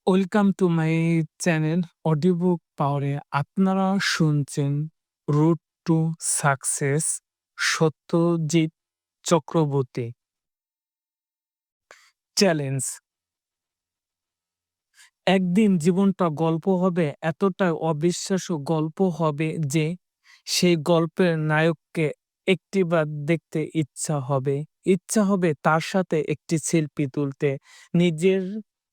Welcome to my channel audiobook পাওয়ারে আপনারা শুনছেন route to success Satyajit Chakraborty. Challenge. একদিন জীবনটা গল্প হবে, এতটাই অবিশ্বাস্য গল্প হবে যে সেই গল্পের নায়ককে একটিবার দেখতে ইচ্ছা হবে তার সাথে একটি সেলফি তুলতে, নিজের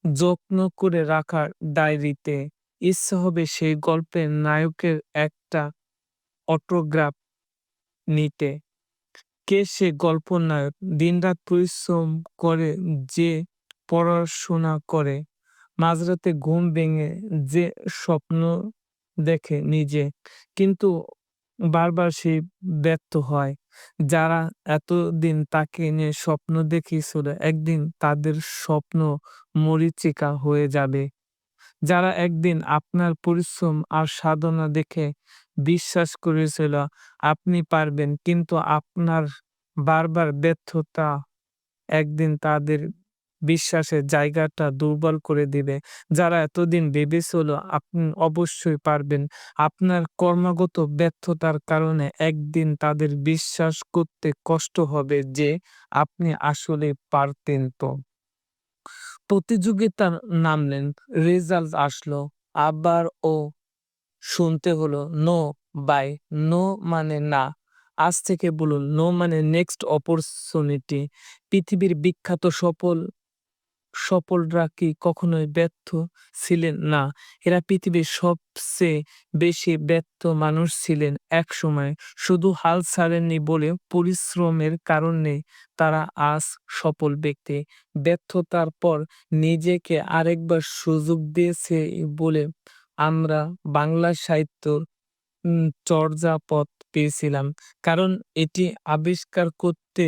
যত্ন করে রাখা ডায়েরিতে ইচ্ছা হবে সেই গল্পের নায়কের একটা অটোগ্রাফ নিতে। কে সে গল্প নায়ক? দিনরাত পরিশ্রম করে, যে পড়াশোনা করে, মাঝরাতে ঘুম ভেঙে যে স্বপ্ন দেখে নিজে, কিন্তু বারবার সে ব্যর্থ হয়। যারা এতদিন তাকে নিয়ে স্বপ্ন দেখিয়েছিল, একদিন তাদের স্বপ্ন মরীচিকা হয়ে যাবে। যারা একদিন আপনার পরিশ্রম আর সাধনা দেখে বিশ্বাস করেছিল আপনি পারবেন, কিন্তু আপনার বারবার ব্যর্থতা একদিন তাদের বিশ্বাসের জায়গাটা দুর্বল করে দিবে। যারা এতদিন ভেবেছিল আপনি অবশ্যই পারবেন, আপনার কর্মগত ব্যর্থতার কারণে একদিন তাদের বিশ্বাস করতে কষ্ট হবে যে আপনি আসলে পারতেন। তো প্রতিযোগিতার নামলেন, রেজাল্ট আসলো, আবার শুনতে হলো নো বাই। নো মানে না। আজ থেকে বলুন নো মানে নেক্সট অপরচুনিটি। পৃথিবীর বিখ্যাত সফলরা কি কখনোই ব্যর্থ ছিলেন না? এরা পৃথিবীর সবচেয়ে বেশি ব্যর্থ মানুষ ছিলেন একসময়। শুধু হাল ছাড়েননি বলে পরিশ্রমের কারণে তারা আজ সফল ব্যক্তি। ব্যর্থতার পর নিজেকে আরেকবার সুযোগ দিয়েছে বলে আমরা বাংলা সাহিত্যর চর্যাপদ পেয়েছিলাম। কারণ এটি আবিষ্কার করতে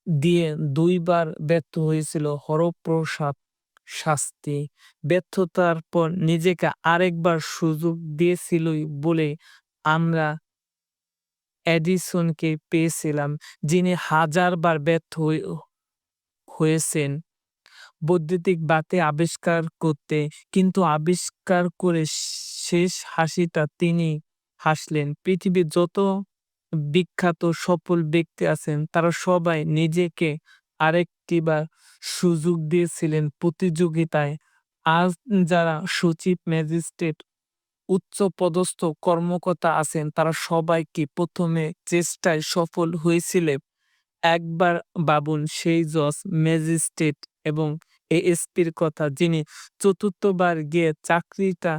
দিয়ে ২ বার ব্যর্থ হয়েছিল হরপ্রসাদ শাস্ত্রী। ব্যর্থতার পর নিজেকে আরেকবার সুযোগ দিয়েছিলই বলে আমরা এডিসনকে পেয়েছিলাম, যিনি হাজারবার ব্যর্থ হয়েছেন বৈদ্যুতিক বাতি আবিষ্কার করতে, কিন্তু আবিষ্কার করে শেষ হাসিটা তিনি হাসলেন। পৃথিবীর যত বিখ্যাত সফল ব্যক্তি আছেন তারা সবাই নিজেকে আরেকটিবার সুযোগ দিয়েছিলেন প্রতিযোগিতায়। আজ যারা সচিব, ম্যাজিস্ট্রেট, উচ্চপদস্থ কর্মকর্তা আছেন তারা সবাই কি প্রথমে চেষ্টায় সফল হয়েছিলেন? একবার ভাবুন সেই জজ, ম্যাজিস্ট্রেট এবং এএসপির কথা, যিনি চতুর্থবার গিয়ে চাকরিটা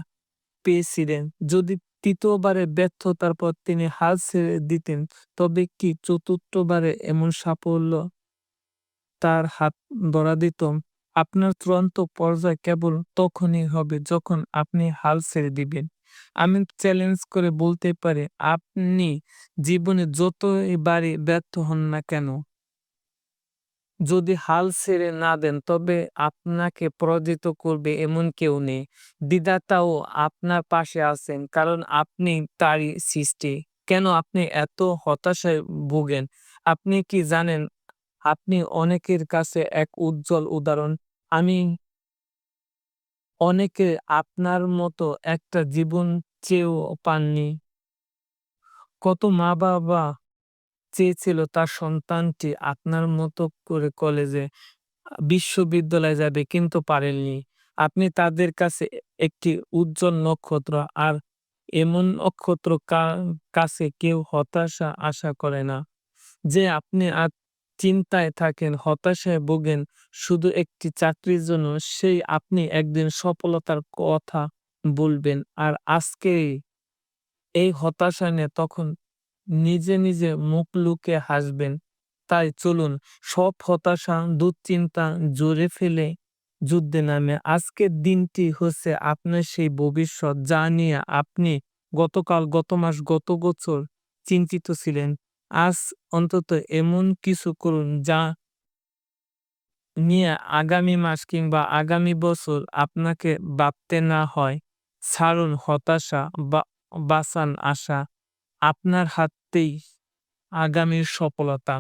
পেয়েছিলেন। যদি তৃতীয়বারে ব্যর্থতার পর তিনি হাল ছেড়ে দিতেন, তবে কি চতুর্থবারে এমন সাফল্য তার হাত ধরা দিত? আপনার চূড়ান্ত পর্যায় কেবল তখনই হবে যখন আপনি হাল ছেড়ে দিবেন। আমি চ্যালেঞ্জ করে বলতে পারি, আপনি জীবনে যতবারই ব্যর্থ হন না কেন, যদি হাল ছেড়ে না দেন তবে আপনাকে পরাজিত করবে এমন কেউ নেই। বিধাতাও আপনার পাশে আছেন, কারণ আপনি তারই সৃষ্টি। কেন আপনি এত হতাশায় ভোগেন? আপনি কি জানেন আপনি অনেকের কাছে এক উজ্জ্বল উদাহরণ। আমি অনেকে আপনার মতো একটা জীবন চেয়েও পাননি। কত মা-বাবা চেয়েছিল তার সন্তানটি আপনার মতো করে কলেজে, বিশ্ববিদ্যালয়ে যাবে, কিন্তু পারেননি। আপনি তাদের কাছে একটি উজ্জ্বল নক্ষত্র, আর এমন নক্ষত্র কাছে কেউ হতাশা আশা করে না। যে আপনি আজ চিন্তায় থাকেন, হতাশায় ভোগেন শুধু একটি চাকরির জন্য, সেই আপনি একদিন সফলতার কথা বলবেন আর আজকেই এই হতাশা নিয়ে তখন নিজে মুখ লুকিয়ে হাসবেন। তাই চলুন সব হতাশা, দুশ্চিন্তা জোরে ফেলে যুদ্ধে নামে। আজকের দিনটি হচ্ছে আপনার সেই ভবিষ্যৎ যা নিয়ে আপনি গতকাল, গত মাস, গত বছর চিন্তিত ছিলেন। আজ অন্তত এমন কিছু করুন যা নিয়ে আগামী মাস কিংবা আগামী বছর আপনাকে ভাবতে না হয়। ছাড়ুন হতাশা, বাঁচান আশা। আপনার হাতেই আগামীর সফলতা।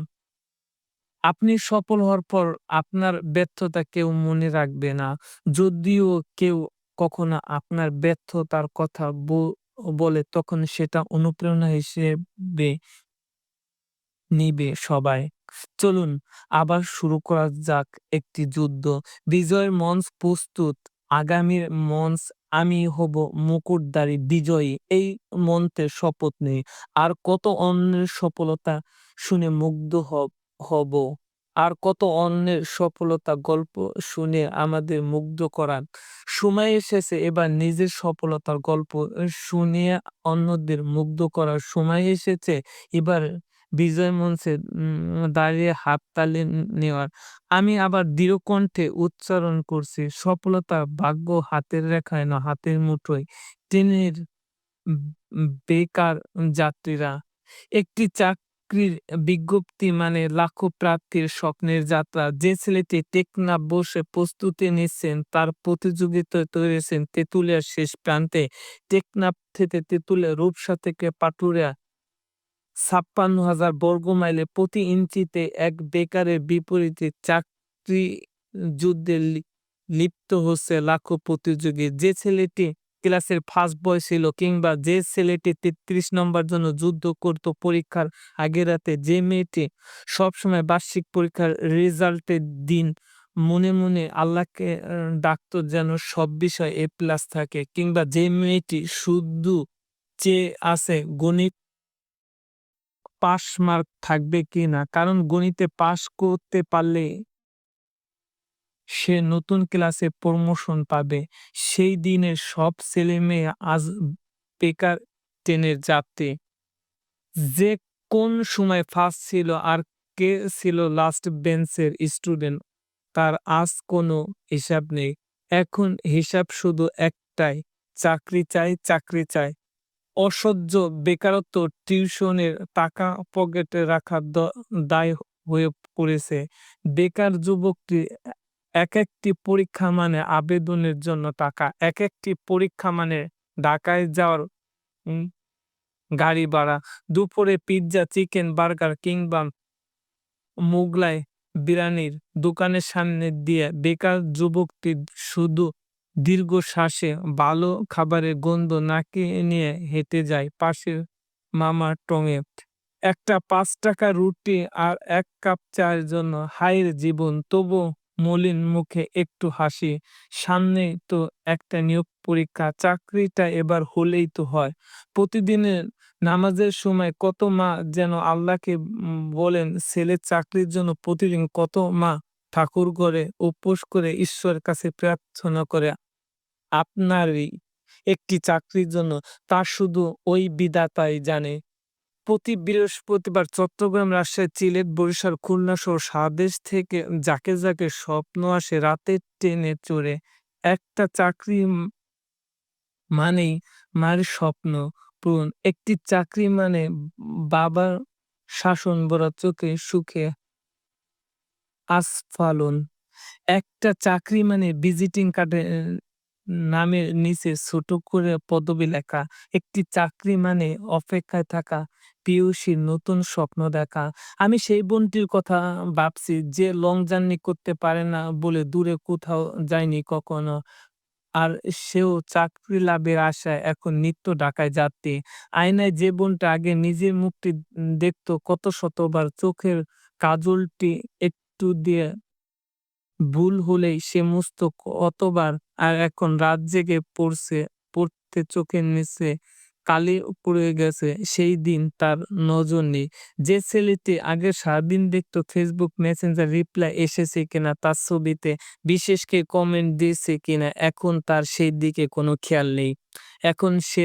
আপনি সফল হওয়ার পর আপনার ব্যর্থতা কেউ মনে রাখবে না। যদিও কেউ কখনো আপনার ব্যর্থতার কথা বলে তখন সেটা অনুপ্রেরণা হিসেবে নিবে সবাই। চলুন আবার শুরু করা যাক একটি যুদ্ধ। বিজয়ের মঞ্চ প্রস্তুত। আগামীর মঞ্চ আমি হব মুকুটধারী বিজয়ী। এই মন্ত্রের শপথ নেই। আর কত অন্যের সফলতা শুনে মুগ্ধ হব। আর কত অন্যের সফলতা গল্প শুনে আমাদের মুগ্ধ করার সময় এসেছে, এবার নিজের সফলতার গল্প শুনিয়ে অন্যদের মুগ্ধ করার সময় এসেছে। এবার বিজয় মঞ্চে দাঁড়িয়ে হাততালি নেওয়ার। আমি আবার দৃঢ় কণ্ঠে উচ্চারণ করছি, সফলতার ভাগ্য হাতের রেখায় না, হাতের মুঠোয়। ট্রেনের উম বেকার যাত্রীরা। একটি চাকরির বিজ্ঞপ্তি মানে লাখো প্রার্থীর স্বপ্নের যাত্রা। যে ছেলেটি টেকনাফ বসে প্রস্তুতি নিচ্ছেন তার প্রতিযোগিতায় তৈরিছেন তেঁতুলিয়ার শেষ প্রান্তে। টেকনাফ থেকে তেঁতুলিয়া, রূপসা থেকে পাটুরিয়া ৫৬,০০০ বর্গমাইলে প্রতি ইঞ্চিতে এক বেকারের বিপরীতে চাকরি যুদ্ধে লিপ্ত হচ্ছে লাখো প্রতিযোগী। যে ছেলেটি ক্লাসের ফার্স্ট বয় ছিল কিংবা যে ছেলেটি ৩৩ নম্বর জন্য যুদ্ধ করত পরীক্ষার আগের রাতে, যে মেয়েটি সবসময় বার্ষিক পরীক্ষার রেজাল্টের দিন মনে, মনে আল্লাহকে ডাকতো যেন সব বিষয়ে এ প্লাস থাকে, কিংবা যে মেয়েটি শুধু চেয়ে আছে গণিত পাস মার্ক থাকবে কিনা, কারণ গণিতে পাস করতে পারলে সে নতুন ক্লাসে প্রমোশন পাবে। সেই দিনের সব ছেলেমেয়ে আজ বেকার ট্রেনের যাত্রী। যে কোন সময় ফার্স্ট ছিল আর কে ছিল লাস্ট বেঞ্চের স্টুডেন্ট তার আজ কোনো হিসাব নেই। এখন হিসাব শুধু একটাই, চাকরি চাই, চাকরি চাই। অসহ্য বেকারত্ব, টিউশনের টাকা পকেটে রাখার দায় হয়ে পড়েছে। বেকার যুবকটি একেকটি পরীক্ষা মানে আবেদনের জন্য টাকা, একেকটি পরীক্ষা মানে ঢাকায় যাওয়ার উম গাড়ি ভাড়া, দুপুরে পিজ্জা, চিকেন, বার্গার কিংবা মোগলাই বিরানির দোকানের সামনে দিয়ে বেকার যুবকটি শুধু দীর্ঘশ্বাসে ভালো খাবারের গন্ধ নাকে নিয়ে হেঁটে যায় পাশের মামার টঙে। একটা ৳৫ রুটি আর ১ কাপ চায়ের জন্য হায় জীবন! তবু মলিন মুখে একটু হাসি। সামনেই তো একটা নিয়োগ পরীক্ষা, চাকরিটা এবার হলেই তো হয়। প্রতিদিনের নামাজের সময় কত মা যেন আল্লাহকে বলেন ছেলের চাকরির জন্য, প্রতিদিন কত মা ঠাকুরঘরে উপোস করে ঈশ্বরের কাছে প্রার্থনা করে আপনারই একটি চাকরির জন্য। তা শুধু ওই বিধাতাই জানে। প্রতি বৃহস্পতিবার চট্টগ্রাম, রাজশাহী, সিলেট, বরিশাল, খুলনা সহ সারা দেশ থেকে যাকে যাকে স্বপ্ন আসে রাতের ট্রেনে চড়ে। একটা চাকরি মানেই মায়ের স্বপ্ন পূরণ। একটি চাকরি মানে বাবার শাসন ভরা চোখে সুখে আস্ফালন। একটা চাকরি মানে ভিজিটিং কার্ডে নামের নিচে ছোট করে পদবি লেখা। একটি চাকরি মানে অপেক্ষায় থাকা, পিয়সীর নতুন স্বপ্ন দেখা। আমি সেই বোনটির কথা ভাবছি যে লং জার্নি করতে পারে না বলে দূরে কোথাও যায়নি কখনো। আর সেও চাকরি লাভের আশায় এখন নিত্য ঢাকায় যাত্রী। আয়নায় যে বোনটা আগে নিজের মুখটি দেখতো কত শতবার, চোখের কাজলটি একটু দিয়ে ভুল হলেই সে মুছতো কতবার, আর এখন রাত জেগে পড়তে চোখের নিচে কালি পড়ে গেছে, সেই দিন তার নজর নেই। যে ছেলেটি আগে সারাদিন দেখতো ফেসবুক মেসেঞ্জার রিপ্লাই এসেছে কিনা, তার ছবিতে বিশেষ কেউ কমেন্ট দিয়েছে কিনা, এখন তার সেই দিকে কোনো খেয়াল নেই। এখন সে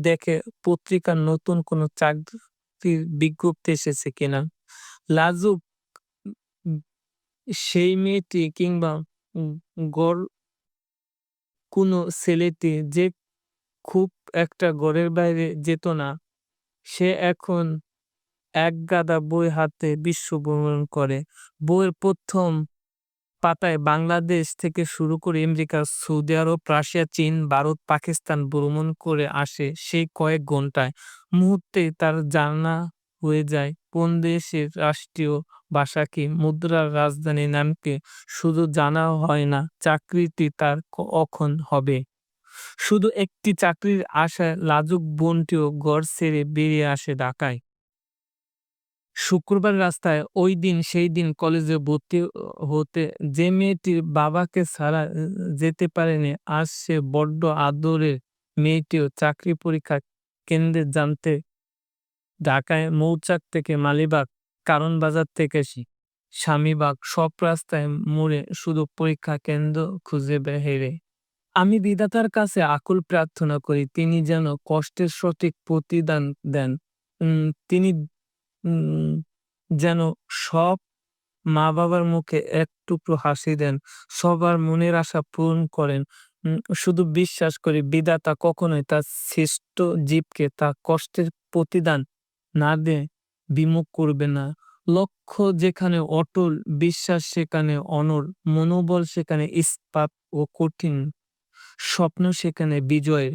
দেখে পত্রিকার নতুন কোনো চাকরির বিজ্ঞপ্তি এসেছে কিনা। লাজুক সেই মেয়েটি কিংবা উম গড় কোনো ছেলেটি যে খুব একটা ঘরের বাইরে যেত না, সে এখন একগাদা বই হাতে বিশ্ব ভ্রমণ করে। বইয়ের ১ম পাতায় বাংলাদেশ থেকে শুরু করে আমেরিকা, সৌদি আরব, রাশিয়া, চীন, ভারত, পাকিস্তান ভ্রমণ করে আসে সেই কয়েক ঘন্টায়। মুহূর্তেই তার জানা হয়ে যায় কোন দেশের রাষ্ট্রীয় ভাষা কি, মুদ্রার রাজধানীর নাম কি, শুধু জানা হয় না চাকরিটি তার কখন হবে। শুধু একটি চাকরির আশায় লাজুক বোনটিও ঘর ছেড়ে বেরিয়ে আসে ঢাকায়। শুক্রবার রাস্তায় ওই দিন সেই দিন কলেজে ভর্তি হতে যে মেয়েটির বাবাকে ছাড়া যেতে পারেনি, আজ সে বড্ড আদরের মেয়েটিও চাকরি পরীক্ষা কেন্দ্রে জানতে ঢাকায় মৌচাক থেকে মালিবাগ, কারণ বাজার থেকে স্বামীবাগ, সব রাস্তায় মোড়ে শুধু পরীক্ষা কেন্দ্র খুঁজে বেহেরে। আমি বিধাতার কাছে আকুল প্রার্থনা করি তিনি যেন কষ্টের সঠিক প্রতিদান দেন। তিনি উম যেন সব মা-বাবার মুখে এক টুকরো হাসি দেন, সবার মনের আশা পূরণ করেন। শুধু বিশ্বাস করি বিধাতা কখনোই তার সৃষ্ট জীবকে তার কষ্টের প্রতিদান না দিয়ে বিমুখ করবে না। লক্ষ্য যেখানে অটল, বিশ্বাস সেখানে অনড়, মনোবল সেখানে ইস্পাত ও কঠিন স্বপ্ন সেখানে বিজয়ের।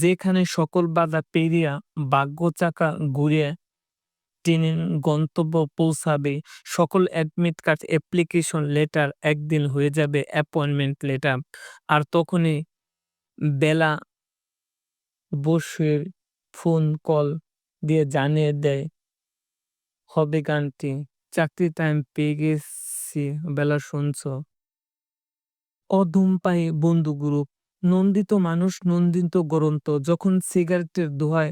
যেখানে সকল বাধা পেরিয়ে ভাগ্য চাকা ঘুরিয়ে টেনে গন্তব্য পৌঁছাবে, সকল অ্যাডমিট কার্ড, অ্যাপ্লিকেশন লেটার একদিন হয়ে যাবে অ্যাপয়েন্টমেন্ট লেটার। আর তখনই বেলা বসুর ফোন কল দিয়ে জানিয়ে দেয় হবে গানটি, চাকরির টাইম পেয়ে গেছি, বেলা শুনছো। অধূমপায়ী বন্ধু গ্রুপ। নন্দিত মানুষ, নন্দিত গ্রন্থ। যখন সিগারেটের ধোঁয়ায়,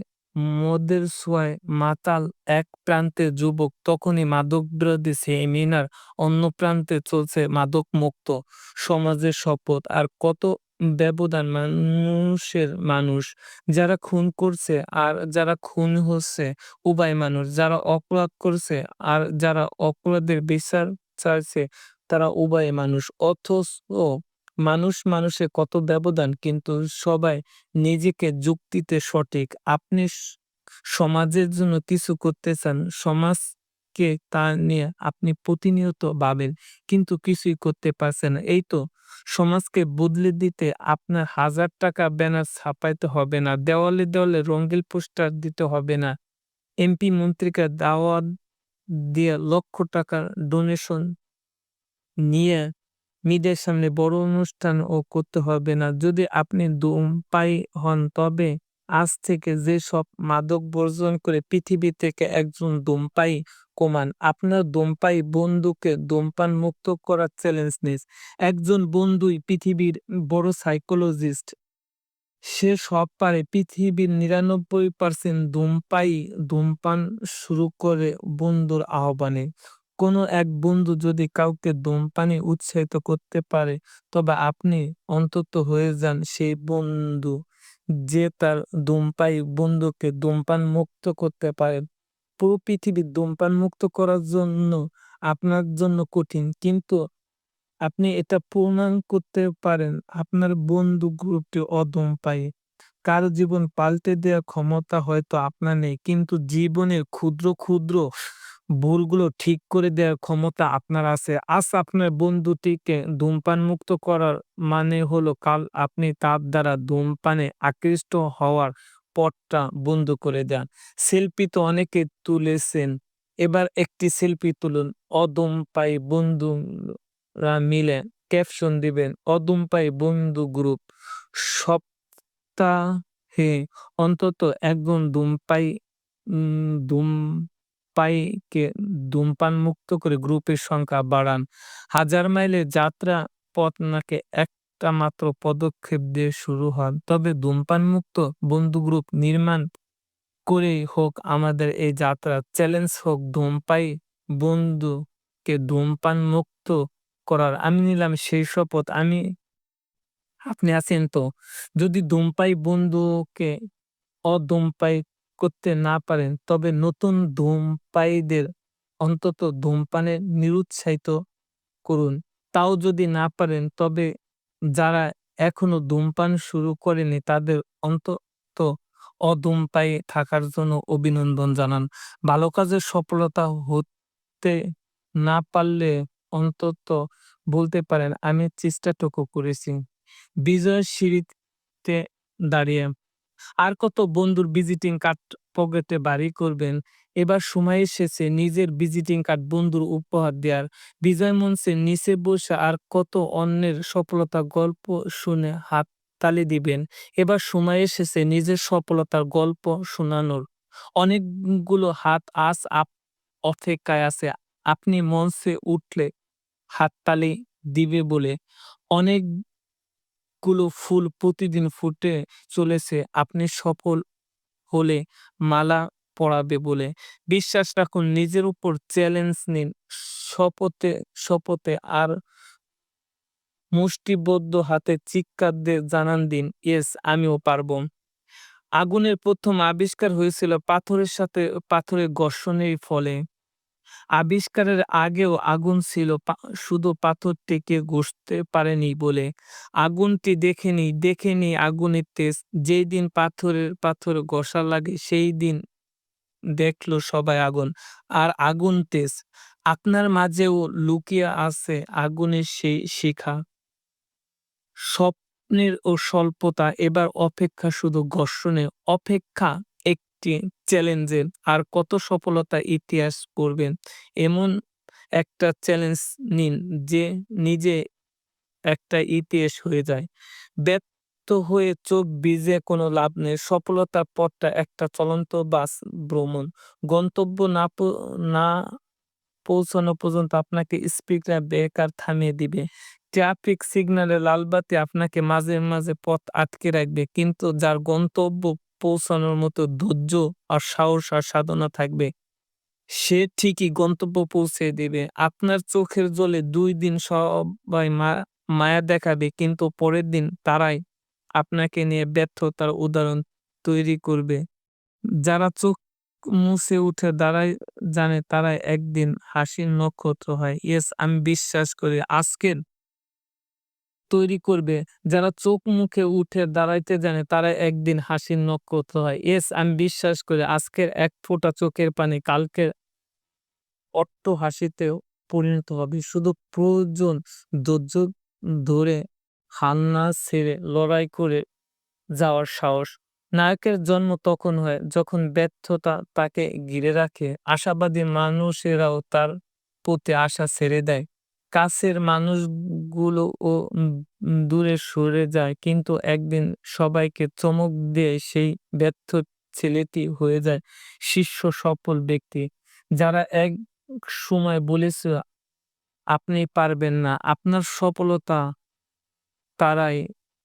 মদের ছোঁয়ায় মাতাল এক প্রান্তে যুবক, তখনই মাদকবিরোধী সেমিনার, অন্য প্রান্তে চলছে মাদকমুক্ত সমাজের শপথ। আর কত ব্যবধান মানুষের মানুষ, যারা খুন করছে আর যারা খুন হচ্ছে, উভয় মানুষ, যারা অপরাধ করছে আর যারা অপরাধের বিচার চাইছে, তারা উভয় মানুষ। অথচ মানুষ মানুষে কত ব্যবধান, কিন্তু সবাই নিজেকে যুক্তিতে সঠিক। আপনি সমাজের জন্য কিছু করতে চান, সমাজকে তা নিয়ে আপনি প্রতিনিয়ত ভাবেন, কিন্তু কিছুই করতে পারছেন না। এই তো সমাজকে বদলে দিতে আপনার 1000 টাকা ব্যানার ছাপাইতে হবে না, দেওয়ালে দেওয়ালে রঙিন পোস্টার দিতে হবে না, এমপি মন্ত্রীকে দাওয়াত দিয়ে লক্ষ টাকার ডোনেশন নিয়ে মিডিয়ার সামনে বড় অনুষ্ঠানও করতে হবে না। যদি আপনি ধূমপায়ী হন, তবে আজ থেকে যেসব মাদক বর্জন করে পৃথিবী থেকে একজন ধূমপায়ী কমান। আপনার ধূমপায়ী বন্ধুকে ধূমপান মুক্ত করার চ্যালেঞ্জ নিস। একজন বন্ধুই পৃথিবীর বড় সাইকোলজিস্ট। সে সব পারে। পৃথিবীর ৯৯% ধূমপায়ী ধূমপান শুরু করে বন্ধুর আহ্বানে। কোনো এক বন্ধু যদি কাউকে ধূমপানে উৎসাহিত করতে পারে, তবে আপনি অন্তত হয়ে যান সেই বন্ধু যে তার ধূমপায়ী বন্ধুকে ধূমপান মুক্ত করতে পারে। পুরো পৃথিবী ধূমপান মুক্ত করার জন্য আপনার জন্য কঠিন, কিন্তু আপনি এটা প্রমাণ করতে পারেন আপনার বন্ধু গ্রুপটি অধূমপায়ী। কারো জীবন পাল্টে দেওয়ার ক্ষমতা হয়তো আপনার নেই, কিন্তু জীবনের ক্ষুদ্র ক্ষুদ্র ভুলগুলো ঠিক করে দেওয়ার ক্ষমতা আপনার আছে। আজ আপনার বন্ধুটিকে ধূমপান মুক্ত করার মানে হলো কাল আপনি তার দ্বারা ধূমপানে আকৃষ্ট হওয়ার পথটা বন্ধ করে দেন। সেলফি তো অনেকে তুলেছেন, এবার একটি সেলফি তুলুন। অধূমপায়ী বন্ধুরা মিলে ক্যাপশন দিবেন, অধূমপায়ী বন্ধু গ্রুপ। সপ্তাহে অন্তত একজন ধূমপায়ীকে ধূমপান মুক্ত করে গ্রুপের সংখ্যা বাড়ান। 1000 মাইলের যাত্রা পথ নাকি একটা মাত্র পদক্ষেপ দিয়ে শুরু হয়। তবে ধূমপান মুক্ত বন্ধু গ্রুপ নির্মাণ করেই হোক আমাদের এই যাত্রা। চ্যালেঞ্জ হোক ধূমপায়ী বন্ধুকে ধূমপান মুক্ত করার। আমি নিলাম সেই শপথ। আপনি আছেন তো? যদি ধূমপায়ী বন্ধুকে অধূমপায়ী করতে না পারেন, তবে নতুন ধূমপায়ীদের অন্তত ধূমপানে নিরুৎসাহিত করুন। তাও যদি না পারেন, তবে যারা এখনো ধূমপান শুরু করেনি তাদের অন্তত অধূমপায়ী থাকার জন্য অভিনন্দন জানান। ভালো কাজের সফলতা হতে না পারলে অন্তত বলতে পারেন, আমি চেষ্টাটুকু করেছি। বিজয়ের সিঁড়িতে দাঁড়িয়ে আর কত বন্ধুর ভিজিটিং কার্ড পকেটে বাড়ি করবেন? এবার সময় এসেছে নিজের ভিজিটিং কার্ড বন্ধুর উপহার দেওয়ার। বিজয় মঞ্চের নিচে বসে আর কত অন্যের সফলতার গল্প শুনে হাততালি দিবেন। এবার সময় এসেছে নিজের সফলতার গল্প শোনানোর। অনেকগুলো হাত আজ অপেক্ষায় আছে আপনি মঞ্চে উঠলে হাততালি দিবে বলে। অনেকগুলো ফুল প্রতিদিন ফুটে চলেছে আপনি সফল হলে মালা পরাবে বলে। বিশ্বাস রাখুন নিজের উপর চ্যালেঞ্জ নিন। শপথে শপথে আর মুষ্টিবদ্ধ হাতে চিৎকার দিয়ে জানান দিন, "ইয়েস আমিও পারবো।" আগুনের ১ম আবিষ্কার হয়েছিল পাথরের সাথে পাথরের ঘর্ষণের ফলে। আবিষ্কারের আগেও আগুন ছিল শুধু পাথরটিকে ঘষতে পারেনি বলে। আগুনটি দেখেনি আগুনের তেজ। যেদিন পাথরে ঘষা লাগে সেই দিন দেখল সবাই আগুন। আর আগুন তেজ। আপনার মাঝেও লুকিয়ে আছে আগুনের সেই শিখা। স্বপ্নের ও স্বল্পতা এবার অপেক্ষা শুধু ঘর্ষণে, অপেক্ষা একটি চ্যালেঞ্জের। আর কত সফলতা ইতিহাস গড়বেন। এমন একটা চ্যালেঞ্জ নিন যে নিজে একটা ইতিহাস হয়ে যায়। ব্যর্থ হয়ে চোখ ভিজে কোনো লাভ নেই। সফলতার পথটা একটা চলন্ত বাস ভ্রমণ। গন্তব্য না পৌঁছানো পর্যন্ত আপনাকে স্পিকার ব্রেকার থামিয়ে দিবে। ট্রাফিক সিগন্যালে লাল বাতি আপনাকে মাঝে পথ আটকে রাখবে। কিন্তু যার গন্তব্য পৌঁছানোর মতো ধৈর্য আর সাহস আর সাধনা থাকবে, সে ঠিকই গন্তব্য পৌঁছে দিবে। আপনার চোখের জলে ২ দিন সবাই মায়া দেখাবে কিন্তু পরের দিন তারাই আপনাকে নিয়ে ব্যর্থতার উদাহরণ তৈরি করবে। যারা চোখ মুছে উঠে দাঁড়ায় জানে তারাই একদিন হাসির নক্ষত্র হয়। ইয়েস আমি বিশ্বাস করি আজকের তৈরি করবে। যারা চোখ মুখে উঠে দাঁড়াইতে জানে তারা একদিন হাসির নক্ষত্র হয়। ইয়েস আমি বিশ্বাস করি আজকের এক ফোঁটা চোখের পানি কালকের হাসিতেও পরিণত হবে। শুধু প্রয়োজন ধৈর্য ধরে হাল না ছেড়ে লড়াই করে যাওয়ার সাহস। নায়কের জন্ম তখন হয় যখন ব্যর্থতা তাকে ঘিরে রাখে। আশাবাদী মানুষেরাও তার প্রতি আশা ছেড়ে দেয়। কাছের মানুষগুলোও দূরে সরে যায় কিন্তু একদিন সবাইকে চমক দিয়ে সেই ব্যর্থ ছেলেটি হয়ে যায় শীর্ষ সফল ব্যক্তি। যারা এক সময় বলেছিল আপনি পারবেন না, আপনার সফলতা তারাই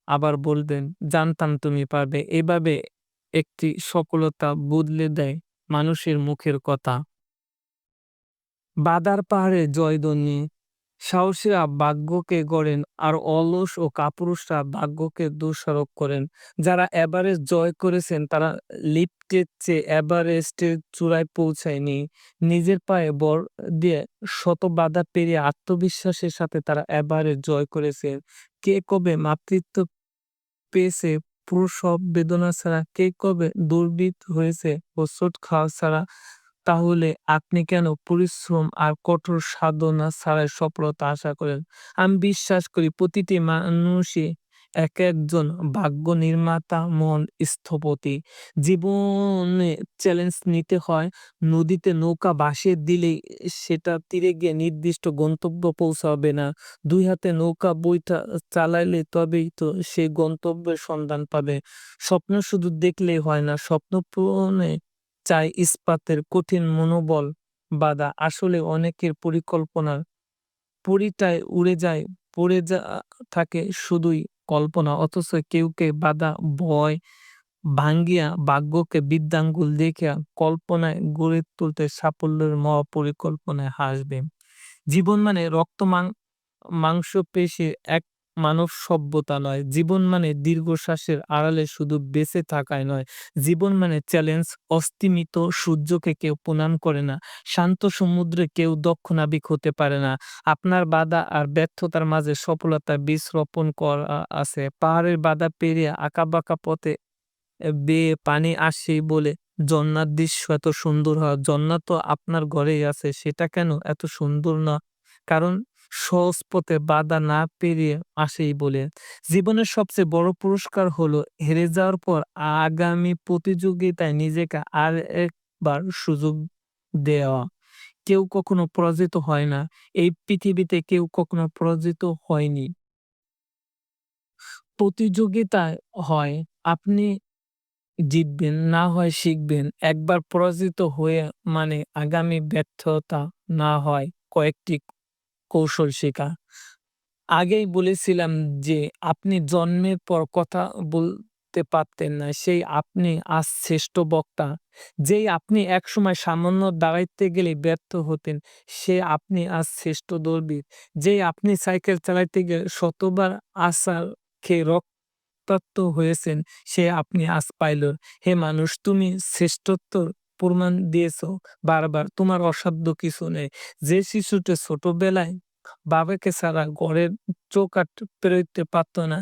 আবার বলবেন, "জানতাম তুমি পারবে।" এভাবে একটি সফলতা বদলে দেয় মানুষের মুখের কথা। বাধার পাহাড়ে জয়ধ্বনি। সাহসীরা ভাগ্যকে গড়েন আর অলস ও কাপুরুষরা ভাগ্যকে দোষারোপ করেন। যারা এভারেস্ট জয় করেছেন তারা লিফটের চেয়ে এভারেস্টের চূড়ায় পৌঁছায়নি। নিজের পায়ে ভর দিয়ে শত বাধা পেরিয়ে আত্মবিশ্বাসের সাথে তারা এভারেস্ট জয় করেছে। কে কবে মাতৃত্ব পেয়েছে প্রসব বেদনা ছাড়া, কে কবে দুর্বৃত্ত হয়েছে হোঁচট খাওয়া ছাড়া। তাহলে আপনি কেন পরিশ্রম আর কঠোর সাধনা ছাড়াই সফলতা আশা করেন? আমি বিশ্বাস করি প্রতিটি মানুষই একজন ভাগ্য নির্মাতা মহান স্থপতি। জীবনে চ্যালেঞ্জ নিতে হয়। নদীতে নৌকা ভাসিয়ে দিলেই সেটা তীরে গিয়ে নির্দিষ্ট গন্তব্য পৌঁছাবে না। ২ হাতে নৌকা বইটা চালাইলে তবেই তো সে গন্তব্যের সন্ধান পাবে। স্বপ্ন শুধু দেখলেই হয় না, স্বপ্ন পূরণে চাই ইস্পাতের কঠিন মনোবল বাঁধা। আসলে অনেকের পরিকল্পনার পরিটায় উড়ে যায়, পড়ে থাকে শুধুই কল্পনা। অথচ কেউ বাধা ভয় ভাঙ্গিয়া ভাগ্যকে বৃদ্ধাঙ্গুল দেখিয়া কল্পনায় গড়ে তুলতে সাফল্যের মহাপরিকল্পনায় হাসবে। জীবন মানে মাংসপেশির এক মানব সভ্যতা নয়। জীবন মানে দীর্ঘশ্বাসের আড়ালে শুধু বেঁচে থাকাই নয়। জীবন মানে চ্যালেঞ্জ। অস্তিমিত সূর্যকে কেউ প্রণাম করে না। শান্ত সমুদ্রে কেউ দক্ষ নাবিক হতে পারে না। আপনার বাধা আর ব্যর্থতার মাঝে সফলতার বীজ রোপণ করা আছে। পাহাড়ের বাধা পেরিয়ে আঁকাবাঁকা পথে বেয়ে পানি আসেই বলে ঝর্ণার দৃশ্য এত সুন্দর হয়। ঝর্ণা তো আপনার ঘরেই আছে। সেটা কেন এত সুন্দর না? কারণ সহজ পথে বাধা না পেরিয়ে আসেই বলে। জীবনের সবচেয়ে বড় পুরস্কার হলো হেরে যাওয়ার পর আগামী প্রতিযোগিতায় নিজেকে আরেকবার সুযোগ দেওয়া। কেউ কখনো পরাজিত হয় না। এই পৃথিবীতে কেউ কখনো পরাজিত হয়নি। প্রতিযোগিতায় হয় আপনি জিতবেন, না হয় শিখবেন। একবার পরাজিত হয়ে মানে আগামী ব্যর্থতা না হয় কয়েকটি কৌশল শেখা। আগেই বলেছিলাম যে আপনি জন্মের পর কথা বলতে পারতেন না, সেই আপনি আজ শ্রেষ্ঠ বক্তা। যেই আপনি একসময় সামান্য দাঁড়াইতে গেলে ব্যর্থ হতেন, সে আপনি আজ শ্রেষ্ঠ দৌড়বিদ। যেই আপনি সাইকেল চালাইতে গিয়ে শতবার আছাড় খেয়ে রক্তাক্ত হয়েছেন, সে আপনি আজ পাইলট। হে মানুষ, তুমি শ্রেষ্ঠত্বর প্রমাণ দিয়েছ বারবার। তোমার অসাধ্য কিছু নেই। যে শিশুটা ছোটবেলায় বাবাকে ছাড়া ঘরের চৌকাঠ পেরোতে পারত না,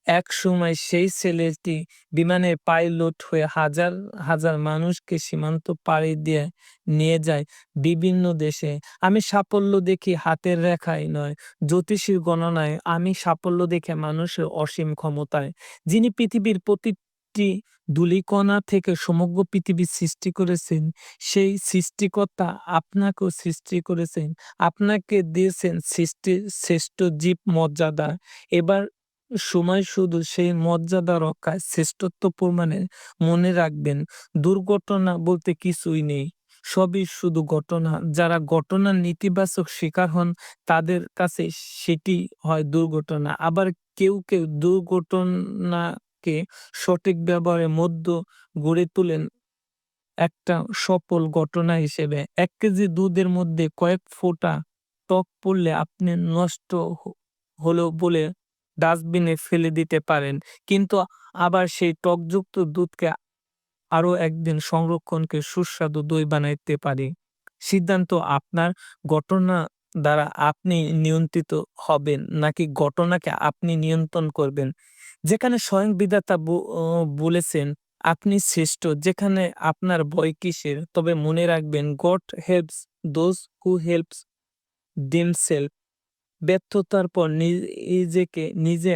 একসময় সেই ছেলেটি বিমানে পাইলট হয়ে হাজার হাজার মানুষকে সীমান্ত পাড়ি দিয়ে নিয়ে যায় বিভিন্ন দেশে। আমি সাফল্য দেখি হাতের রেখায় নয়, জ্যোতিষীর গণনায়। আমি সাফল্য দেখে মানুষের অসীম ক্ষমতায়। যিনি পৃথিবীর প্রতিটি ধূলিকণা থেকে সমগ্র পৃথিবী সৃষ্টি করেছেন, সেই সৃষ্টিকর্তা আপনাকেও সৃষ্টি করেছেন। আপনাকে দিয়েছেন সৃষ্টির শ্রেষ্ঠ জীব মর্যাদা। এবার সময় শুধু সেই মর্যাদা রক্ষায়, শ্রেষ্ঠত্ব প্রমাণে। মনে রাখবেন, দুর্ঘটনা বলতে কিছুই নেই। সবই শুধু ঘটনা। যারা ঘটনার নেতিবাচক শিকার হন, তাদের কাছে সেটি হয় দুর্ঘটনা। আবার কেউ দুর্ঘটনাকে সঠিক ব্যবহারের মধ্য গড়ে তোলেন একটা সফল ঘটনা হিসেবে। ১ কেজি দুধের মধ্যে কয়েক ফোঁটা টক পড়লে আপনি নষ্ট হলো বলে ডাস্টবিনে ফেলে দিতে পারেন। কিন্তু আবার সেই টকযুক্ত দুধকে আরো একদিন সংরক্ষণকে সুস্বাদু দই বানাইতে পারি। সিদ্ধান্ত আপনার। ঘটনা দ্বারা আপনি নিয়ন্ত্রিত হবেন নাকি ঘটনাকে আপনি নিয়ন্ত্রণ করবেন? যেখানে স্বয়ং বিধাতা বলেছেন আপনি শ্রেষ্ঠ, যেখানে আপনার ভয় কিসের? তবে মনে রাখবেন, God helps those who helps themselves। ব্যর্থতার পর নিজেকে নিজে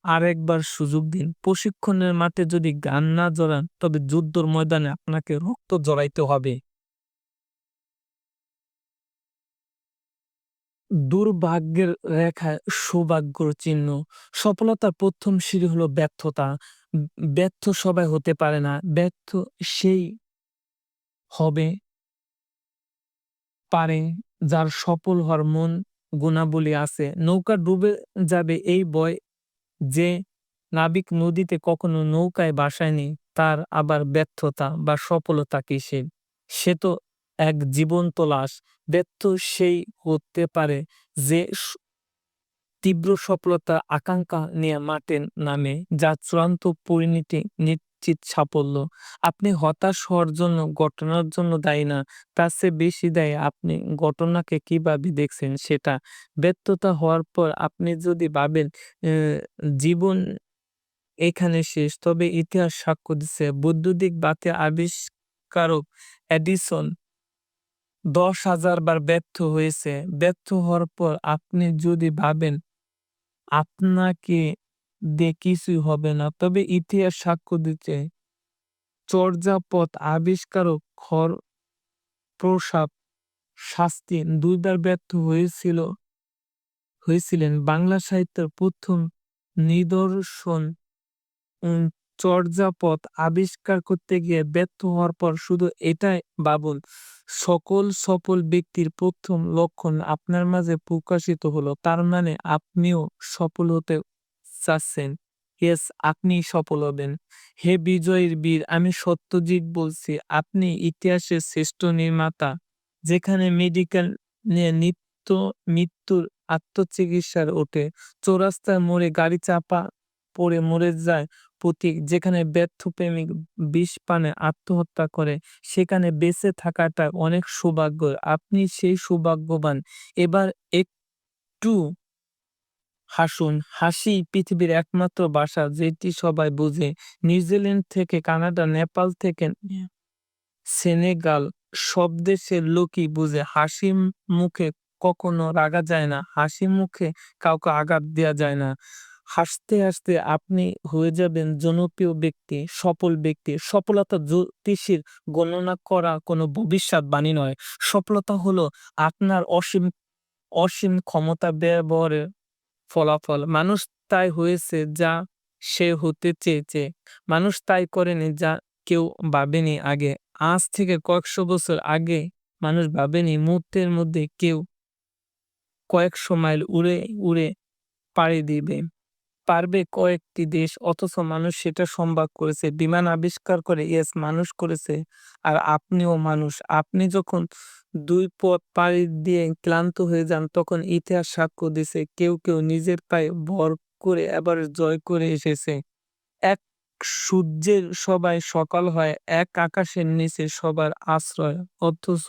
আরেকবার সুযোগ দিন। প্রশিক্ষণের মাঠে যদি গান না জড়ান, তবে যুদ্ধর ময়দানে আপনাকে রক্ত জড়াইতে হবে। দুর্ভাগ্যের রেখায় সৌভাগ্যর চিহ্ন। সফলতার ১ম সিঁড়ি হলো ব্যর্থতা। ব্যর্থ সবাই হতে পারে না। ব্যর্থ সেই হবে পারে যার সফল হওয়ার মন গুণাবলী আছে। নৌকা ডুবে যাবে এই ভয়, যে নাবিক নদীতে কখনো নৌকায় ভাসায়নি, তার আবার ব্যর্থতা বা সফলতা কিসের? সে তো এক জীবন্ত লাশ। ব্যর্থ সেই হতে পারে যে তীব্র সফলতার আকাঙ্ক্ষা নিয়ে মাঠে নামে, যার চূড়ান্ত পরিণতি নিশ্চিত সাফল্য। আপনি হতাশ হওয়ার জন্য ঘটনার জন্য দায়ী না, তার চেয়ে বেশি দায়ী আপনি ঘটনাকে কিভাবে দেখছেন সেটা। ব্যর্থতা হওয়ার পর আপনি যদি ভাবেন জীবন এখানে শেষ, তবে ইতিহাস সাক্ষ্য দিচ্ছে বৈদ্যুতিক বাতি আবিষ্কারক এডিসন ১০,০০০ বার ব্যর্থ হয়েছে। ব্যর্থ হওয়ার পর আপনি যদি ভাবেন আপনাকে দিয়ে কিছুই হবে না, তবে ইতিহাস সাক্ষ্য দিচ্ছে চর্যাপদ আবিষ্কারক খরপ্রসাদ শাস্ত্রী ২ বার ব্যর্থ হয়েছিলেন। বাংলা সাহিত্যের ১ম নিদর্শন উম চর্যাপদ আবিষ্কার করতে গিয়ে ব্যর্থ হওয়ার পর শুধু এটাই ভাবুন, সকল সফল ব্যক্তির ১ম লক্ষণ আপনার মাঝে প্রকাশিত হলো। তার মানে আপনিও সফল হতে চাচ্ছেন। ইয়েস, আপনিই সফল হবেন। হে বিজয়ীর বীর, আমি সত্যজিৎ বলছি। আপনি ইতিহাসের শ্রেষ্ঠ নির্মাতা। যেখানে মেডিকেল নিয়ে নিত্য মৃত্যুর আত্মচিকিৎসার ওঠে, চৌরাস্তার মোড়ে গাড়ি চাপা পড়ে মরে যায় প্রতীক, যেখানে ব্যর্থ প্রেমিক বিষ পানে আত্মহত্যা করে, সেখানে বেঁচে থাকাটা অনেক সৌভাগ্য। আপনি সেই সৌভাগ্যবান। এবার একটু হাসুন। হাসি পৃথিবীর একমাত্র ভাষা যেটি সবাই বোঝে। নিউজিল্যান্ড থেকে কানাডা, নেপাল থেকে সেনেগাল, সব দেশের লোকই বুঝে হাসি মুখে কখনো রাগা যায় না। হাসি মুখে কাউকে আঘাত দেয়া যায় না। হাসতে, হাসতে আপনি হয়ে যাবেন জনপ্রিয় ব্যক্তি, সফল ব্যক্তি। সফলতা জ্যোতিষীর গণনা করা কোনো ভবিষ্যৎবাণী নয়। সফলতা হলো আপনার অসীম ক্ষমতা ব্যবহারের ফলাফল। মানুষ তাই হয়েছে যা সে হতে চেয়েছে। মানুষ তাই করেনি যা কেউ ভাবেনি আগে। আজ থেকে কয়েকশো বছর আগে মানুষ ভাবেনি মুহূর্তের মধ্যে কেউ কয়েকশো মাইল উড়ে পাড়ি দিবে। পারবে কয়েকটি দেশ, অথচ মানুষ সেটা সম্ভব করেছে। বিমান আবিষ্কার করে, ইয়েস মানুষ করেছে। আর আপনিও মানুষ। আপনি যখন ২ পথ পাড়ি দিয়ে ক্লান্ত হয়ে যান তখন ইতিহাস সাক্ষ্য দিছে কেউ নিজের পায়ে ভর করে এভারেস্ট জয় করে এসেছে। এক সূর্যের সবাই সকাল হয়, এক আকাশের নিচে সবার আশ্রয়। অথচ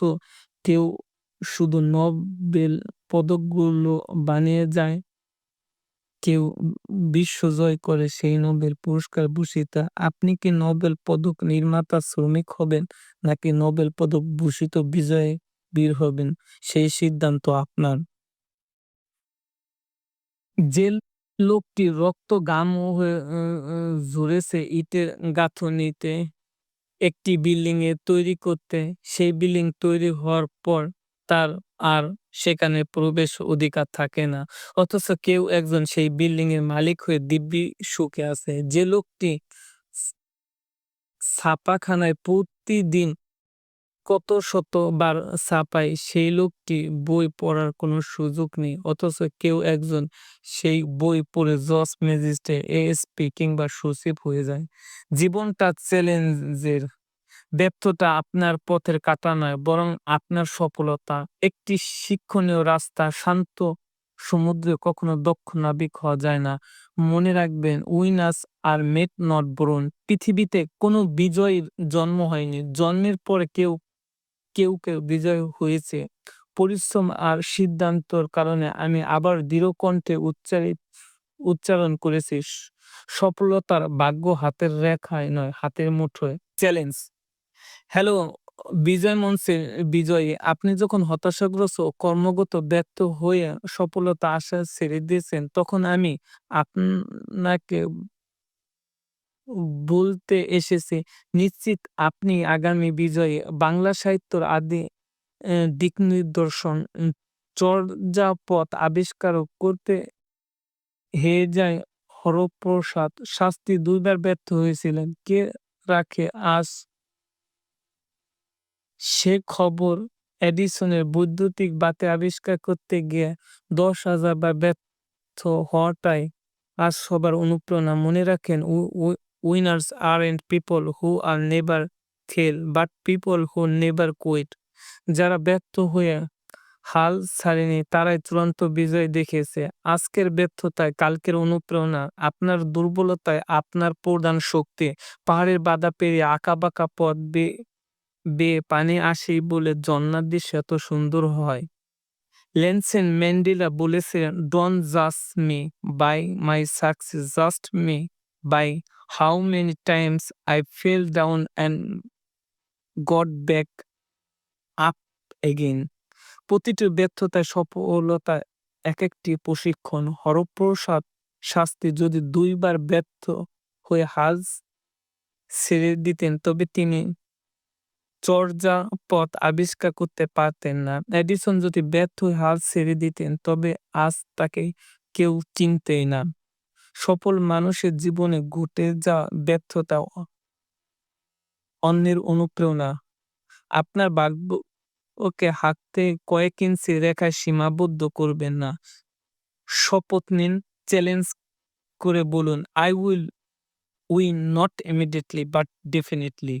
কেউ শুধু নোবেল পদকগুলো বানিয়ে যায়, কেউ বিশ্ব জয় করে সেই নোবেল পুরস্কার ভূষিতা। আপনি কি নোবেল পদক নির্মাতা শ্রমিক হবেন নাকি নোবেল পদক ভূষিত বিজয়ে বীর হবেন? সেই সিদ্ধান্ত আপনার। যে লোকটি রক্ত ঘাম হয়ে ঝরেছে ইটের গাঁথুনিতে একটি বিল্ডিং তৈরি করতে, সেই বিল্ডিং তৈরি হওয়ার পর তার আর সেখানে প্রবেশ অধিকার থাকে না। অথচ কেউ একজন সেই বিল্ডিং এর মালিক হয়ে দিব্যি সুখে আছে। যে লোকটি ছাপাখানায় প্রতিদিন কত শতবার ছাপায়, সেই লোকটি বই পড়ার কোনো সুযোগ নেই। অথচ কেউ একজন সেই বই পড়ে জজ, ম্যাজিস্ট্রেট, এএসপি কিংবা সচিব হয়ে যায়। জীবনটা চ্যালেঞ্জের। ব্যর্থতা আপনার পথের কাঁটা নয়, বরং আপনার সফলতা। একটি শিক্ষণীয় রাস্তা। শান্ত সমুদ্রে কখনো দক্ষ নাবিক হওয়া যায় না। মনে রাখবেন, winners are made not born. পৃথিবীতে কোনো বিজয়ীর জন্ম হয়নি। জন্মের পরে কেউ বিজয় হয়েছে। পরিশ্রম আর সিদ্ধান্তর কারণে। আমি আবার দৃঢ় কণ্ঠে উচ্চারণ করেছি, সফলতার ভাগ্য হাতের রেখায় নয়, হাতের মুঠোয়। চ্যালেঞ্জ। হ্যালো বিজয় মঞ্চের বিজয়ী। আপনি যখন হতাশাগ্রস্ত ও কর্মগত ব্যর্থ হয়ে সফলতা আশা ছেড়ে দিয়েছেন, তখন আমি আপনাকে বলতে এসেছি, নিশ্চিত আপনি আগামী বিজয়ী। বাংলা সাহিত্যের আদি দিকনির্দেশন চর্যাপদ আবিষ্কার করতে হেরে যায় হরপ্রসাদ শাস্ত্রী ২ বার ব্যর্থ হয়েছিলেন। কে রাখে আজ সে খবর? এডিসনের বৈদ্যুতিক বাতি আবিষ্কার করতে গিয়ে ১০,০০০ বার ব্যর্থ হওয়াটাই আজ সবার অনুপ্রেরণা। মনে রাখেন, winners aren't people who are never fail, but people who never quit. যারা ব্যর্থ হয়ে হাল ছাড়েনি তারাই চূড়ান্ত বিজয় দেখিয়েছে। আজকের ব্যর্থতায় কালকের অনুপ্রেরণা। আপনার দুর্বলতায় আপনার প্রধান শক্তি। পাহাড়ের বাধা পেরিয়ে আঁকাবাঁকা পথ বেয়ে পানি আসেই বলে ঝর্ণার দৃশ্য এত সুন্দর হয়। নেলসন ম্যান্ডেলা বলেছিলেন, ডোন্ট জাজ me by my success, just me by how many times I fell down and got back up again. প্রতিটি ব্যর্থতায় সফলতা একেকটি প্রশিক্ষণ। হরপ্রসাদ শাস্ত্রী যদি ২ বার ব্যর্থ হয়ে হাল ছেড়ে দিতেন তবে তিনি চর্যাপদ আবিষ্কার করতে পারতেন না। এডিসন যদি ব্যর্থ হয়ে হাল ছেড়ে দিতেন তবে আজ তাকে কেউ চিনতই না। সফল মানুষের জীবনে ঘটে যাওয়া ব্যর্থতা অন্যের অনুপ্রেরণা। আপনার ভাগ্যকে হাঁটতে কয়েক ইঞ্চি রেখায় সীমাবদ্ধ করবেন না। শপথ নিন, চ্যালেঞ্জ করে বলুন, I will win, not immediately but definitely.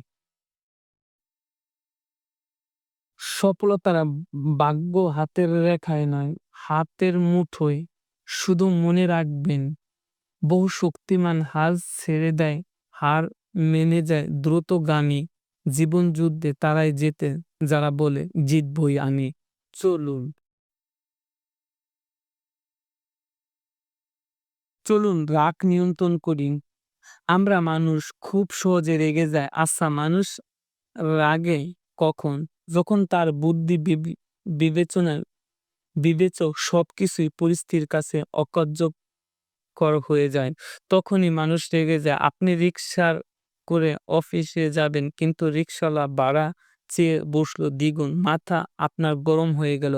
সফলতার ভাগ্য হাতের রেখায় নয়, হাতের মুঠোয়। শুধু মনে রাখবেন, বহু শক্তিমান হাল ছেড়ে দেয়, হার মেনে যায় দ্রুতগামী জীবনযুদ্ধে তারাই জেতে যারা বলে জিতবই আমি। চলুন চলুন রাগ নিয়ন্ত্রণ করি। আমরা মানুষ খুব সহজে রেগে যায়। আচ্ছা, মানুষ রাগে কখন? যখন তার বুদ্ধি বিবেচনা বিবেচক সবকিছুই পরিস্থিতির কাছে অকার্যকর কর হয়ে যায়। তখনই মানুষ রেগে যায়। আপনি রিকশার করে অফিসে যাবেন কিন্তু রিকশাওয়ালা ভাড়া চেয়ে বসলো দ্বিগুণ। মাথা আপনার গরম হয়ে গেল।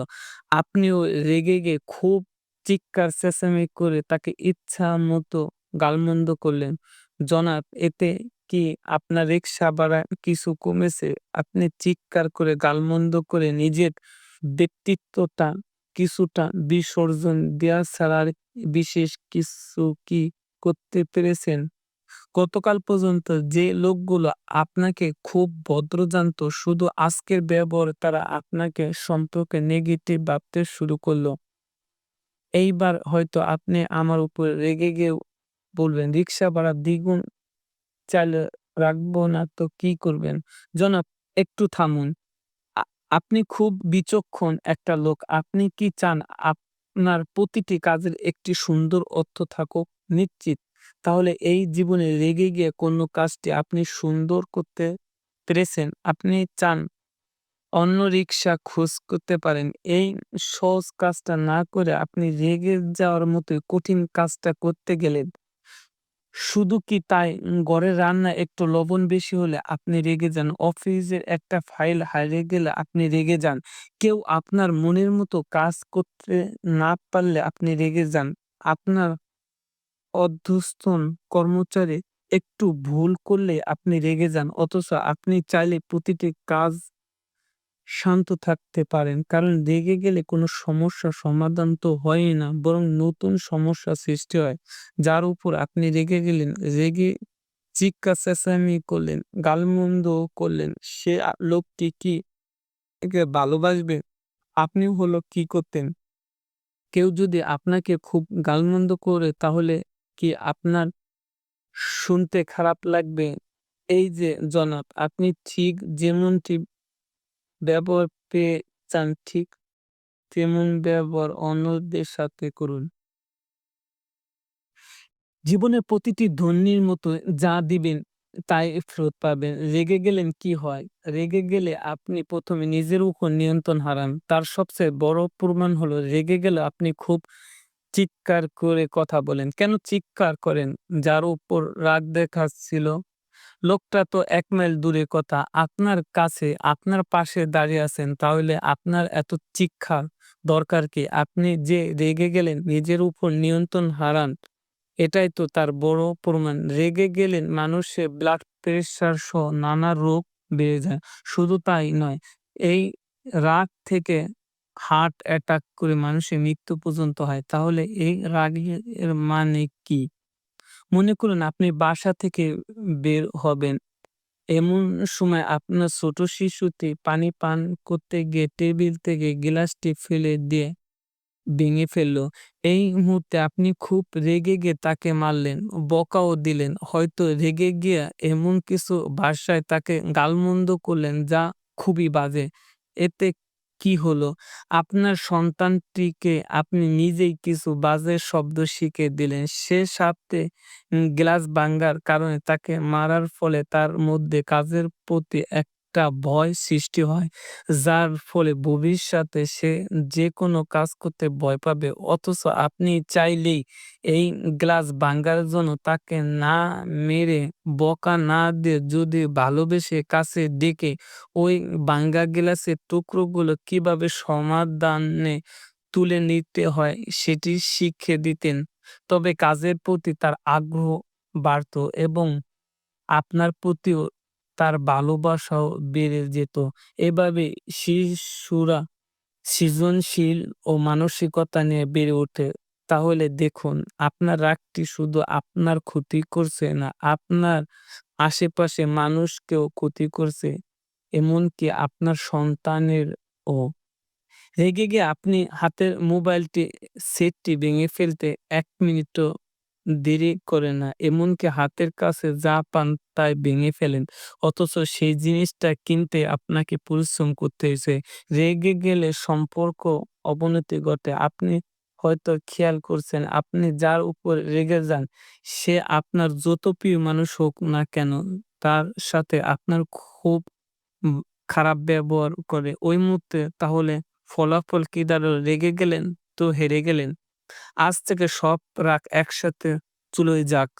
আপনিও রেগে গিয়ে খুব চিৎকার চেঁচামেচি করে তাকে ইচ্ছামতো গালমন্দ করলেন। "জনাব, এতে কি আপনার রিকশা ভাড়া কিছু কমেছে?" আপনি চিৎকার করে গালমন্দ করে নিজের ব্যক্তিত্বটা কিছুটা বিসর্জন দেয়া ছাড়া আর বিশেষ কিছু কি করতে পেরেছেন? গতকাল পর্যন্ত যে লোকগুলো আপনাকে খুব ভদ্র জানতো, শুধু আজকের ব্যবহারে তারা আপনাকে সম্পর্কে নেগেটিভ ভাবতে শুরু করলো। এইবার হয়তো আপনি আমার উপর রেগে গিয়ে বলবেন, "রিক্সা ভাড়া দ্বিগুণ চাইলে রাখবো না তো কি করবেন?" জনাব, একটু থামুন। আ আপনি খুব বিচক্ষণ একটা লোক। আপনি কি চান আপনার প্রতিটি কাজের একটি সুন্দর অর্থ থাকুক? নিশ্চিত। তাহলে এই জীবনে রেগে গিয়ে কোনো কাজটি আপনি সুন্দর করতে পেরেছেন। আপনি চান অন্য রিক্সা খোঁজ করতে পারেন। এই সহজ কাজটা না করে আপনি রেগে যাওয়ার মতো কঠিন কাজটা করতে গেলেন। শুধু কি তাই? ঘরের রান্নায় একটু লবণ বেশি হলে আপনি রেগে যান। অফিসের একটা ফাইল হারিয়ে গেলে আপনি রেগে যান। কেউ আপনার মনের মতো কাজ করতে না পারলে আপনি রেগে যান। আপনার অধস্তন কর্মচারী একটু ভুল করলে আপনি রেগে যান। অথচ আপনি চাইলে প্রতিটি কাজ শান্ত থাকতে পারেন। কারণ রেগে গেলে কোনো সমস্যার সমাধান তো হয়ই না, বরং নতুন সমস্যা সৃষ্টি হয়। যার উপর আপনি রেগে গেলেন, রেগে চিৎকার চেঁচামেচি করলেন, গালমন্দও করলেন, সে লোকটি কি একে ভালোবাসবে? আপনিও হলো কি করতেন? কেউ যদি আপনাকে খুব গালমন্দ করে তাহলে কি আপনার শুনতে খারাপ লাগবে? এই যে জনাব, আপনি ঠিক যেমনটি ব্যবহার পেয়ে চান ঠিক তেমন ব্যবহার অন্যদের সাথে করুন। জীবনের প্রতিটি ধন্যির মতো যা দিবেন তাই ফেরত পাবেন। রেগে গেলেন কি হয়? রেগে গেলে আপনি ১ম এ নিজের উপর নিয়ন্ত্রণ হারান। তার সবচেয়ে বড় প্রমাণ হলো রেগে গেলে আপনি খুব চিৎকার করে কথা বলেন। কেন চিৎকার করেন? যার উপর রাগ দেখাচ্ছিল লোকটা তো ১ মাইল দূরের কথা। আপনার কাছে, আপনার পাশে দাঁড়িয়ে আছেন। তাহলে আপনার এত চিৎকার দরকার কি? আপনি যে রেগে গেলেন, নিজের উপর নিয়ন্ত্রণ হারান, এটাই তো তার বড় প্রমাণ। রেগে গেলে মানুষের ব্লাড প্রেশার সহ নানা রোগ বেড়ে যায়। শুধু তাই নয়, এই রাগ থেকে হার্ট অ্যাটাক করে মানুষের মৃত্যু পর্যন্ত হয়। তাহলে এই রাগের মানে কি? মনে করুন আপনি বাসা থেকে বের হবেন। এমন সময় আপনার ছোট শিশুটি পানি পান করতে গিয়ে টেবিল থেকে গ্লাসটি ফেলে দিয়ে ভেঙে ফেলল। এই মুহূর্তে আপনি খুব রেগে গিয়ে তাকে মারলেন, বকাও দিলেন। হয়তো রেগে গিয়ে এমন কিছু ভাষায় তাকে গালমন্দ করলেন যা খুবই বাজে। এতে কি হলো? আপনার সন্তানটিকে আপনি নিজেই কিছু বাজে শব্দ শিখিয়ে দিলেন। সে সাথে গ্লাস ভাঙ্গার কারণে তাকে মারার ফলে তার মধ্যে কাজের প্রতি একটা ভয় সৃষ্টি হয়। যার ফলে ভবিষ্যতে সে যেকোনো কাজ করতে ভয় পাবে। অথচ আপনি চাইলেই এই গ্লাস ভাঙ্গার জন্য তাকে না মেরে, বকা না দিয়ে যদি ভালোবেসে কাছে ডেকে ওই ভাঙ্গা গ্লাসের টুকরোগুলো কিভাবে সমাধানে তুলে নিতে হয় সেটি শিখিয়ে দিতেন। তবে কাজের প্রতি তার আগ্রহ বাড়ত এবং আপনার প্রতিও তার ভালোবাসাও বেড়ে যেত। এভাবে শিশুরা সৃজনশীল ও মানসিকতা নিয়ে বেড়ে ওঠে। তাহলে দেখুন আপনার রাগটি শুধু আপনার ক্ষতি করছে না, আপনার আশেপাশে মানুষকেও ক্ষতি করছে। এমনকি আপনার সন্তানেরও। রেগে গিয়ে আপনি হাতের মোবাইলটি সেটটি ভেঙে ফেলতে ১ মিনিটও দেরি করেন না। এমনকি হাতের কাছে যা পান তাই ভেঙে ফেলেন। অথচ সেই জিনিসটা কিনতে আপনাকে পরিশ্রম করতে হয়েছে। রেগে গেলে সম্পর্ক অবনতি ঘটে। আপনি হয়তো খেয়াল করছেন, আপনি যার উপর রেগে যান, সে আপনার যত প্রিয় মানুষ হোক না কেন, তার সাথে আপনার খুব উম খারাপ ব্যবহার করে। ওই মুহূর্তে তাহলে ফলাফল কি দাঁড়ালো? রেগে গেলেন তো হেরে গেলেন। আজ থেকে সব রাগ একসাথে চলে যাক।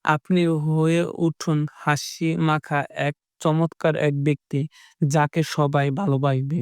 আপনি হয়ে উঠুন হাসি মাখা এক চমৎকার এক ব্যক্তি যাকে সবাই ভালোবাসবে।